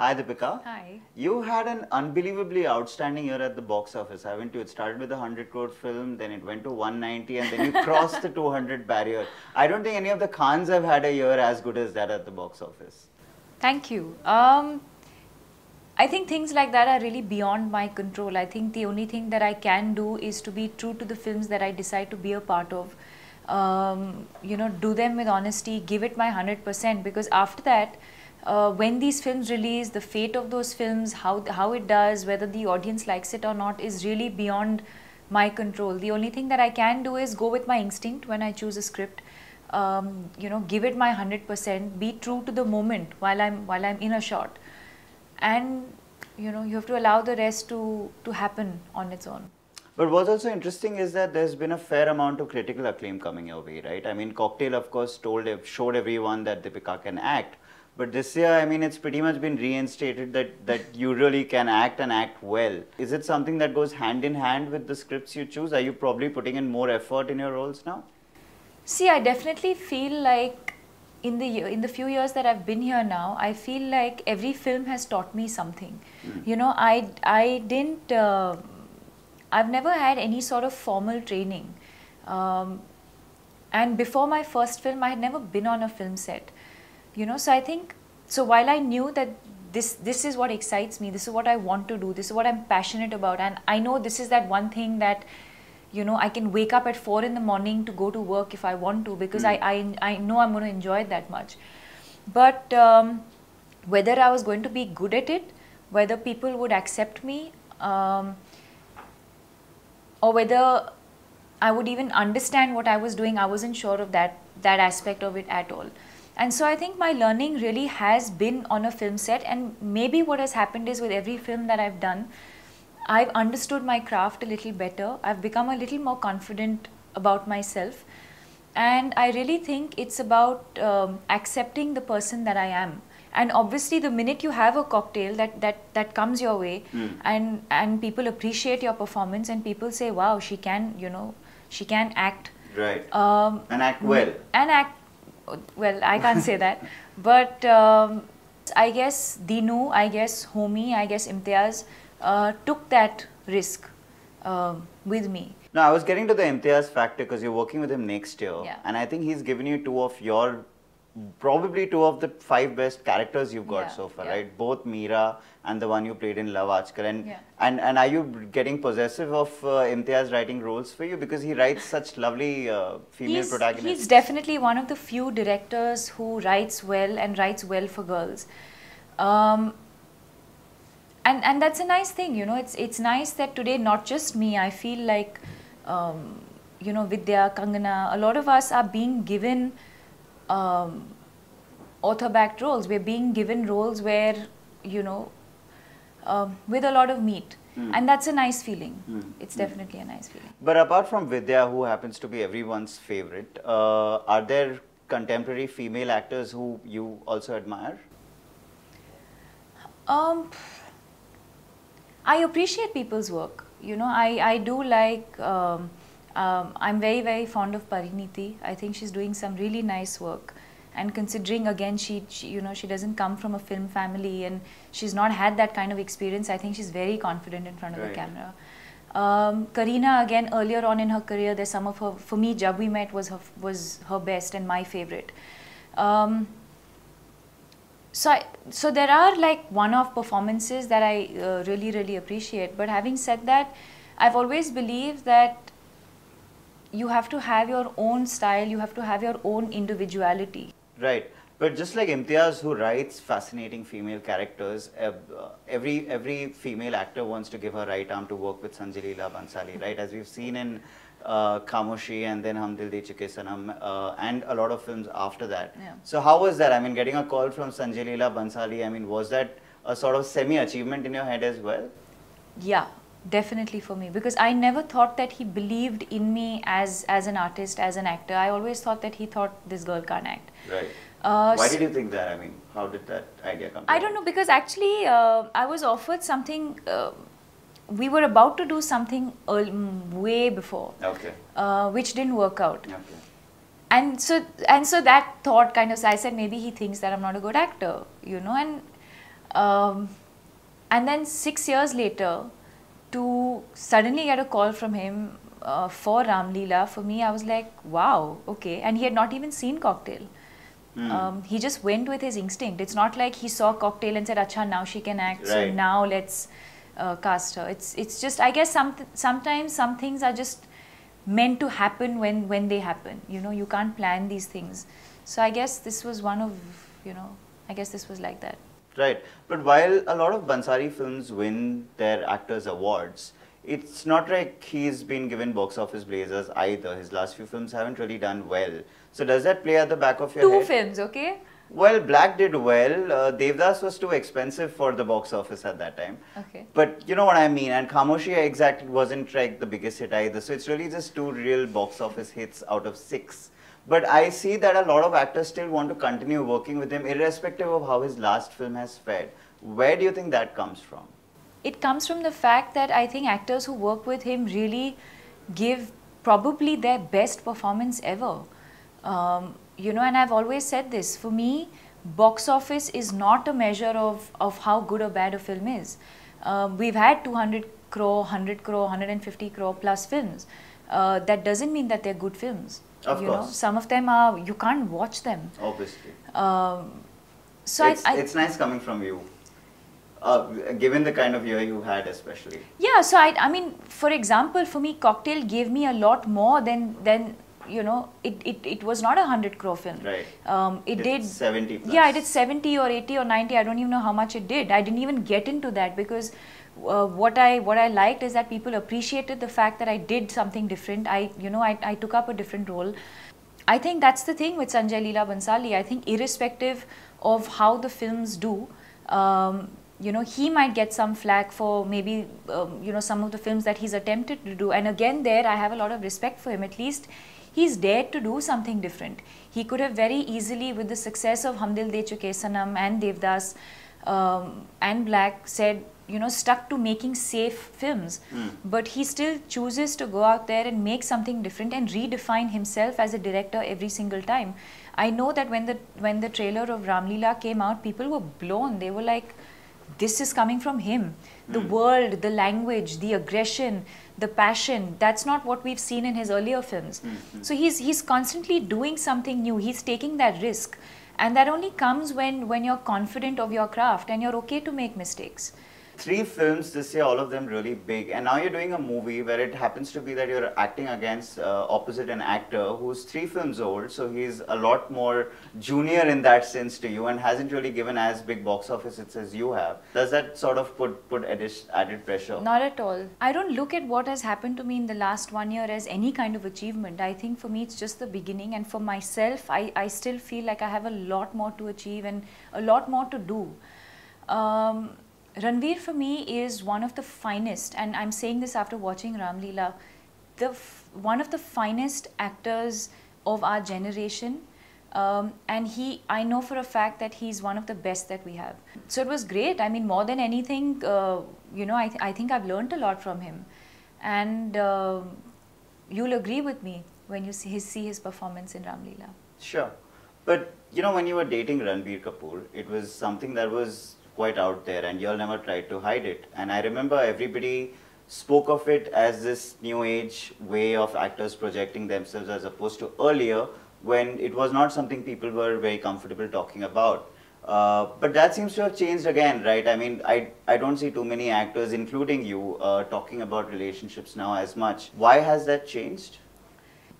Hi Deepika. Hi. You had an unbelievably outstanding year at the box office, haven't you? It started with a 100 crore film, then it went to 190 and then you crossed the 200 barrier. I don't think any of the Khans have had a year as good as that at the box office. Thank you. I think things like that are really beyond my control. I think the only thing that I can do is to be true to the films that I decide to be a part of. Do them with honesty, give it my 100%, because after that, when these films release, the fate of those films, how it does, whether the audience likes it or not, is really beyond my control. The only thing that I can do is go with my instinct when I choose a script. Give it my 100%, be true to the moment while I'm in a shot, and you have to allow the rest to happen on its own. But what's also interesting is that there's been a fair amount of critical acclaim coming your way, right? I mean, Cocktail, of course, showed everyone that Deepika can act. But this year, I mean, it's pretty much been reinstated that you really can act and act well. Is it something that goes hand in hand with the scripts you choose? Are you probably putting in more effort in your roles now? See, I definitely feel like in the few years that I've been here now, I feel like every film has taught me something. I didn't. I've never had any sort of formal training, and before my first film, I had never been on a film set. So I think, so while I knew that this is what excites me, this is what I want to do, this is what I'm passionate about, and I know this is that one thing that I can wake up at 4 in the morning to go to work if I want to, because I know I'm going to enjoy it that much. But whether I was going to be good at it, whether people would accept me, or whether I would even understand what I was doing, I wasn't sure of that aspect of it at all. And so I think my learning really has been on a film set, and maybe what has happened is with every film that I've done, I've understood my craft a little better. I've become a little more confident about myself, and I really think it's about accepting the person that I am. And obviously, the minute you have a cocktail that comes your way, and people appreciate your performance, and people say, "Wow, she can act." Right. And act well. And act well. I can't say that, but I guess Dinu, I guess Homi, I guess Imtiaz took that risk with me. No, I was getting to the Imtiaz factor because you're working with him next year. Yeah. And I think he's given you probably two of the 5 best characters you've got so far, right? Both Meera and the one you played in Love Aajkal. And are you getting possessive of Imtiaz writing roles for you? Because he writes such lovely female protagonists. He's definitely one of the few directors who writes well and writes well for girls. And that's a nice thing, it's nice that today, not just me, I feel like, Vidya, Kangana, a lot of us are being given author-backed roles. We're being given roles where, with a lot of meat. And that's a nice feeling. It's definitely a nice feeling. But apart from Vidya, who happens to be everyone's favorite, are there contemporary female actors who you also admire? I appreciate people's work. I do like, I'm very, very fond of Pariniti. I think she's doing some really nice work. And considering, again, she doesn't come from a film family and she's not had that kind of experience, I think she's very confident in front of the camera. Kareena, again, earlier on in her career, there's some of her, for me, Jab We Met was her best and my favorite. So there are like one-off performances that I really, really appreciate. But having said that, I've always believed that you have to have your own style, you have to have your own individuality. Right. But just like Imtiaz, who writes fascinating female characters, every female actor wants to give her right arm to work with Sanjay Leela Bhansali, right? As we've seen in Khamoshi and then Hum Dil De Chuke Sanam and a lot of films after that. Yeah. So how was that? I mean, getting a call from Sanjay Leela Bhansali, I mean, was that a sort of semi-achievement in your head as well? Yeah, definitely for me, because I never thought that he believed in me as an artist, as an actor. I always thought that he thought this girl can't act. Right. Why did you think that? I mean, how did that idea come? I don't know, because actually I was offered something. We were about to do something way before, which didn't work out. Okay. And so that thought kind of, I said maybe he thinks that I'm not a good actor, and Um, and then 6 years later, to suddenly get a call from him for Ram Leela, for me, I was like, wow, okay. And he had not even seen Cocktail. He just went with his instinct. It's not like he saw Cocktail and said, "Acha, now she can act. So Right. now let's cast her." It's just, I guess sometimes some things are just meant to happen when they happen. You know, you can't plan these things. So I guess this was one of, you know, I guess this was like that. Right. But while a lot of Bansari films win their actors awards, it's not like he's been given box office blazers either. His last few films haven't really done well. So does that play at the back of your head? Two films, okay? Well, Black did well. Devdas was too expensive for the box office at that time. Okay. But you know what I mean. And Khamoshi exactly wasn't like the biggest hit either. So it's really just 2 real box office hits out of 6. But I see that a lot of actors still want to continue working with him irrespective of how his last film has fared. Where do you think that comes from? It comes from the fact that I think actors who work with him really give probably their best performance ever. You know, and I've always said this, for me, box office is not a measure of how good or bad a film is. We've had 200 crore, 100 crore, 150 crore plus films. That doesn't mean that they're good films. Of you course. know, some of them are, you can't watch them. Obviously. So it's nice coming from you, given the kind of year you had especially. Yeah, so I mean, for example, for me, Cocktail gave me a lot more than you know, it was not a 100 crore film. Right. It did 70 plus. Yeah, it did 70 or 80 or 90. I don't even know how much it did. I didn't even get into that because what I liked is that people appreciated the fact that I did something different. I took up a different role. I think that's the thing with Sanjay Leela Bhansali. I think irrespective of how the films do, you know, he might get some flack for maybe, you know, some of the films that he's attempted to do. And again, there I have a lot of respect for him. At least he's dared to do something different. He could have very easily, with the success of Hum Dil De Chuke Sanam and Devdas and Black, said, you know, stuck to making safe films. But he still chooses to go out there and make something different and redefine himself as a director every single time. I know that when the trailer of Ram Leela came out, people were blown. They were like, this is coming from him. The world, the language, the aggression, the passion, that's not what we've seen in his earlier films. So he's constantly doing something new. He's taking that risk. And that only comes when you're confident of your craft and you're okay to make mistakes. 3 films this year, all of them really big, and now you're doing a movie where it happens to be that you're acting against opposite an actor who's 3 films old, so he's a lot more junior in that sense to you and hasn't really given as big box office hits as you have. Does that sort of put added pressure? Not at all. I don't look at what has happened to me in the last 1 year as any kind of achievement. I think for me it's just the beginning, and for myself I still feel like I have a lot more to achieve and a lot more to do. Ranveer for me is one of the finest, and I'm saying this after watching Ram Leela, one of the finest actors of our generation, and I know for a fact that he's one of the best that we have. So it was great. I mean, more than anything, you know, I think I've learned a lot from him, and you'll agree with me when you see his performance in Ram Leela. Sure. But you know, when you were dating Ranbir Kapoor, it was something that was quite out there and you all never tried to hide it. And I remember everybody spoke of it as this new age way of actors projecting themselves as opposed to earlier when it was not something people were very comfortable talking about. But that seems to have changed again, right? I mean, I don't see too many actors, including you, talking about relationships now as much. Why has that changed?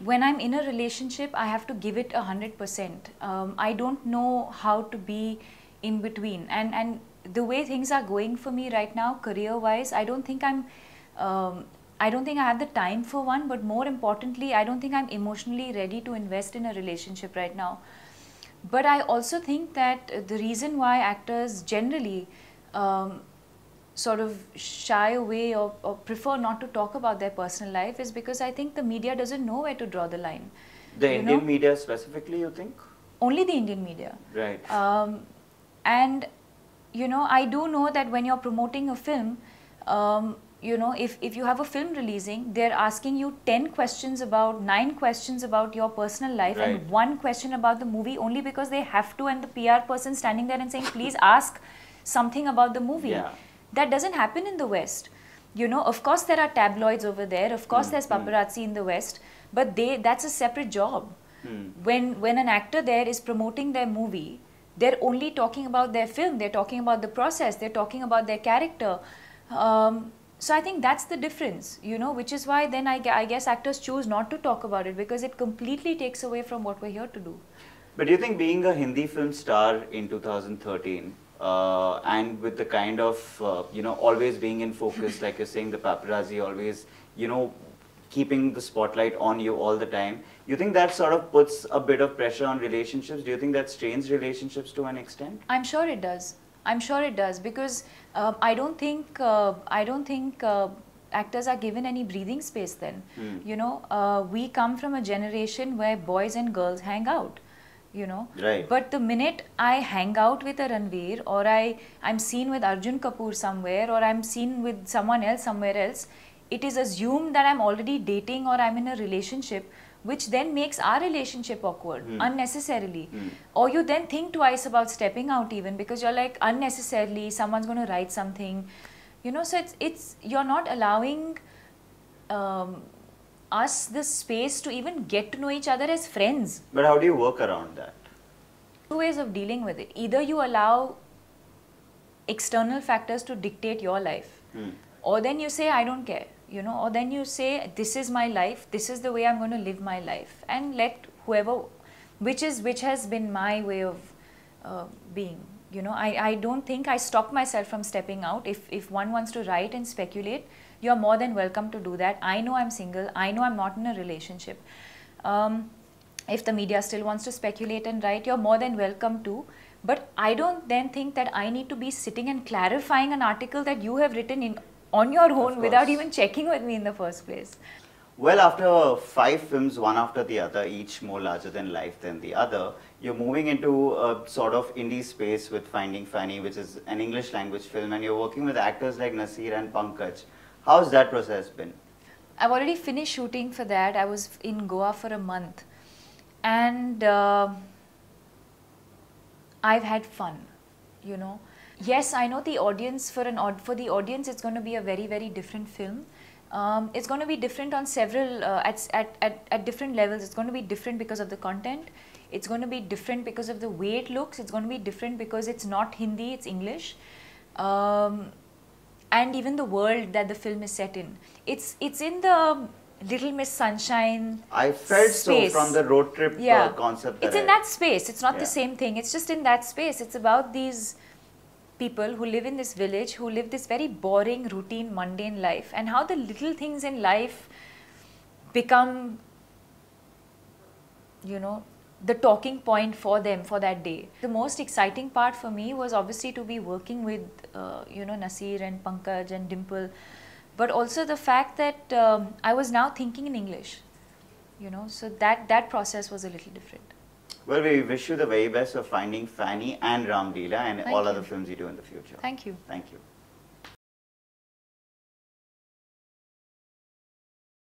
When I'm in a relationship, I have to give it 100%. I don't know how to be in between, and the way things are going for me right now, career-wise, I don't think I have the time for one, but more importantly, I don't think I'm emotionally ready to invest in a relationship right now. But I also think that the reason why actors generally sort of shy away or prefer not to talk about their personal life is because I think the media doesn't know where to draw the line. The Indian media specifically, you think? Only the Indian media. Right. And, you know, I do know that when you're promoting a film, you know, if you have a film releasing, they're asking you 9 questions about your personal life, right, and 1 question about the movie only because they have to, and the PR person standing there and saying, please ask something about the movie. Yeah. That doesn't happen in the West. You know, of course there are tabloids over there, of course there's paparazzi in the West, but that's a separate job. When an actor there is promoting their movie, they're only talking about their film, they're talking about the process, they're talking about their character. So I think that's the difference, you know, which is why then I guess actors choose not to talk about it, because it completely takes away from what we're here to do. But do you think being a Hindi film star in 2013 and with the kind of, you know, always being in focus, like you're saying, the paparazzi always, you know, keeping the spotlight on you all the time, you think that sort of puts a bit of pressure on relationships? Do you think that strains relationships to an extent? I'm sure it does. I'm sure it does, because I don't think actors are given any breathing space then. You know, we come from a generation where boys and girls hang out, you know. Right. But the minute I hang out with a Ranveer, or I'm seen with Arjun Kapoor somewhere, or I'm seen with someone else somewhere else, it is assumed that I'm already dating or I'm in a relationship, which then makes our relationship awkward unnecessarily. Or you then think twice about stepping out even, because you're like, unnecessarily someone's going to write something, you know. So it's you're not allowing us the space to even get to know each other as friends. But how do you work around that? Two ways of dealing with it. Either you allow external factors to dictate your life, or then you say, I don't care, you know, or then you say, this is my life, this is the way I'm going to live my life, and let whoever, which has been my way of being, you know. I don't think I stop myself from stepping out. If one wants to write and speculate, you're more than welcome to do that. I know I'm single, I know I'm not in a relationship. If the media still wants to speculate and write, you're more than welcome to. But I don't then think that I need to be sitting and clarifying an article that you have written on your own without even checking with me in the first place. Well, after 5 films, one after the other, each more larger than life than the other, you're moving into a sort of indie space with Finding Fanny, which is an English language film, and you're working with actors like Nasir and Pankaj. How's that process been? I've already finished shooting for that. I was in Goa for a month, and I've had fun, you know. Yes, I know the audience, for the audience it's going to be a very, very different film. It's going to be different on several, at different levels. It's going to be different because of the content. It's going to be different because of the way it looks. It's going to be different because it's not Hindi, it's English. And even the world that the film is set in. It's in the Little Miss Sunshine I felt space. So from the road trip concept. It's in that space. It's not the same thing. It's just in that space. It's about these people who live in this village, who live this very boring, routine, mundane life, and how the little things in life become, you know, the talking point for them for that day. The most exciting part for me was obviously to be working with, you know, Nasir and Pankaj and Dimple, but also the fact that I was now thinking in English, you know, so that process was a little different. Well, we wish you the very best of Finding Fanny and Ram Leela and all other films you do in the future. Thank you. Thank you.